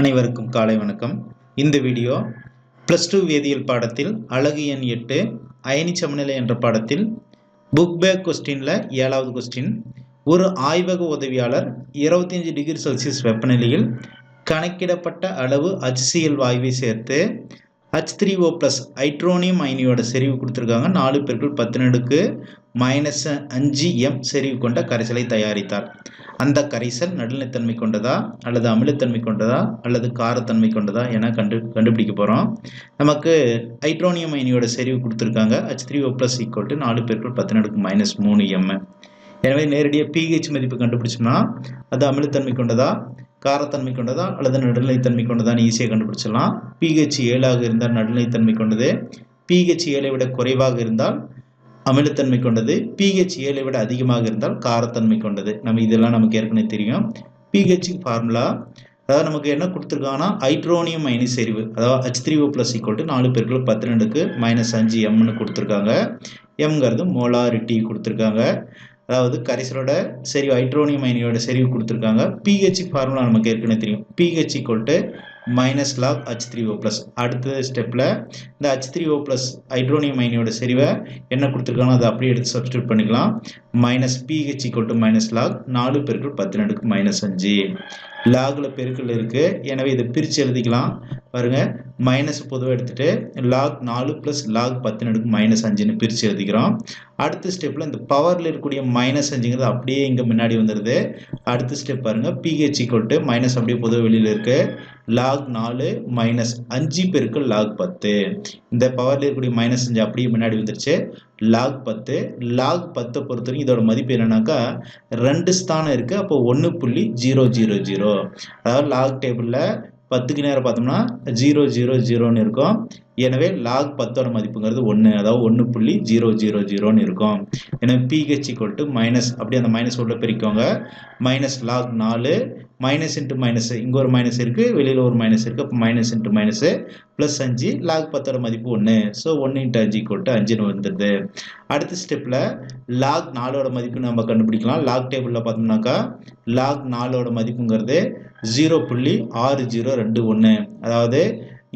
அனைவருக்கும் காலை வணக்கம். இந்த வீடியோ +2 வேதியியல் பாடத்தில் அலகு எண் 8 அயனி சமநிலை என்ற பாடத்தில் புக் பேக் கொஸ்டின்ல 7வது கொஸ்டின். ஒரு ஆய்வக உதவியாளர் 25 டிகிரி செல்சியஸ் வெப்பநிலையில் கணக்கிடப்பட்ட அளவு HCl வாயுவை சேர்த்து H3O+ ஹைட்ரோனியம் அயனியோட செறிவு கொடுத்துருக்காங்க. 4×10⁻⁻5 m செறிவு கொண்ட கரைசலை தயாரித்தார். அந்த கரைசல் நடுநிலைத்தன்மை கொண்டதா அல்லது அமிலத்தன்மை கொண்டதா அல்லது காரத்தன்மை கொண்டதா என கண்டுபிடிக்க போகிறோம். நமக்கு ஹைட்ரோனியம் அயனியோட செறிவு கொடுத்துருக்காங்க. H3O+ = 4×10⁻³ m. எனவே நேரடியாக pH மதிப்பு கண்டுபிடிச்சோம்னா அது அமிலத்தன்மை கொண்டதா காரத்தன்மை கொண்டதா அல்லது நடுநிலைத்தன்மை கொண்டதான்னு ஈஸியாக கண்டுபிடிச்சிடலாம். pH 7ஆக இருந்தால் நடுநிலைத்தன்மை கொண்டது, pH 7ஐ விட குறைவாக இருந்தால் அமிலத்தன்மை கொண்டது, pH 7ஐ விட அதிகமாக இருந்தால் காரத்தன்மை கொண்டது. இதெல்லாம் நமக்கு ஏற்கனவே தெரியும். pH ஃபார்முலா, அதாவது நமக்கு என்ன கொடுத்துருக்காங்கன்னா ஹைட்ரோனியம் அயனி செறிவு, அதாவது H3O+ = 4×10⁻⁻5 mன்னு கொடுத்துருக்காங்க. mங்கிறது மோலாரிட்டி கொடுத்துருக்காங்க. அதாவது கரைசலோட செறிவு ஹைட்ரோனியம் அயனியோட செறிவு கொடுத்துருக்காங்க. pH ஃபார்முலா நமக்கு ஏற்கனவே தெரியும். pH = log H3O+. அடுத்த ஸ்டெப்பில் இந்த H3O+ ஹைட்ரோனியம் அயனியோட செறிவை என்ன கொடுத்துருக்காங்க அதை அப்படியே எடுத்து சப்ஸ்டியூட் பண்ணிக்கலாம். pH = log 4×10⁻⁻5. லாகில் பெருக்கல் இருக்குது, எனவே இதை பிரித்து எழுதிக்கலாம். பாருங்கள், மைனஸ் பொதுவாக எடுத்துகிட்டு log 4 + log 10⁻⁻5ன்னு பிரித்து எழுதிக்கிறோம். அடுத்த ஸ்டெப்பில் இந்த பவரில் இருக்கக்கூடிய -5ங்கிறது அப்படியே இங்கே முன்னாடி வந்துடுது. அடுத்த ஸ்டெப் பாருங்கள், pH = அப்படியே பொதுவாக வெளியில் இருக்குது. log 4 - 5 × log 10. இந்த பவரில் இருக்கக்கூடிய -5 அப்படியே முன்னாடி வந்துருச்சு. log 10 பொறுத்த வரைக்கும் இதோட மதிப்பு என்னன்னாக்கா 2 ஸ்தானம் இருக்குது. அப்போ 1.000. அதாவது லாக் டேபிளில் 10க்கு நேரம் பார்த்தோம்னா 000ன்னு இருக்கும். எனவே log 10ஓட மதிப்புங்கிறது 1, அதாவது 1.000ன்னு இருக்கும். எனவே pH = அப்படியே அந்த மைனஸ் உள்ள பெருக்கோங்க. -log 4 -× இங்கே ஒரு மைனஸ் இருக்குது, வெளியில் ஒரு மைனஸ் இருக்குது. அப்போ -× +5 log 10ஓட மதிப்பு 1. ஸோ 1 × 5 = 5ன்னு வந்துடுது. அடுத்த ஸ்டெப்பில் log 4ஓட மதிப்பு நம்ம கண்டுபிடிக்கலாம். லாக் டேபிளில் பார்த்தோம்னாக்கா log 4ஓட மதிப்புங்கிறது 0.6021. அதாவது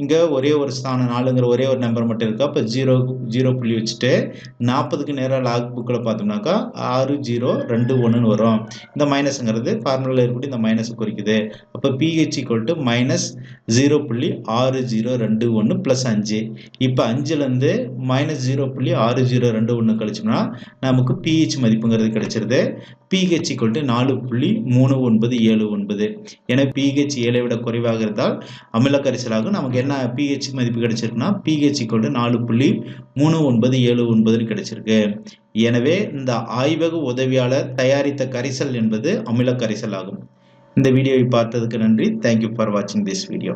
இங்கே ஒரே ஒரு ஸ்தானம் 4ங்கிற ஒரே ஒரு நம்பர் மட்டும் இருக்குது. அப்போ 0 புள்ளி வச்சுட்டு 40க்கு நேராக லாக் புக்கில் பார்த்தோம்னாக்கா 6021ன்னு வரும். இந்த மைனஸுங்கிறது ஃபார்முலாவில் இருக்கக்கூடிய இந்த மைனஸை குறிக்குது. அப்போ pH = -0.6021 + 5. இப்போ 5லேருந்து -0.6021 கழிச்சோம்னா நமக்கு pH மதிப்புங்கிறது கிடைச்சிருது. pH = 4.3979. எனவே pH 7ஐ விட குறைவாக இருந்தால் அமில கரைசலாகும். நமக்கு என்ன pH மதிப்பு கிடைச்சிருக்குன்னா pH = 4.3979 கிடைச்சிருக்கு. எனவே இந்த ஆய்வக உதவியாளர் தயாரித்த கரைசல் என்பது அமில கரைசல் ஆகும். இந்த வீடியோவை பார்த்ததுக்கு நன்றி. தேங்க்யூ ஃபார் வாட்சிங் திஸ் வீடியோ.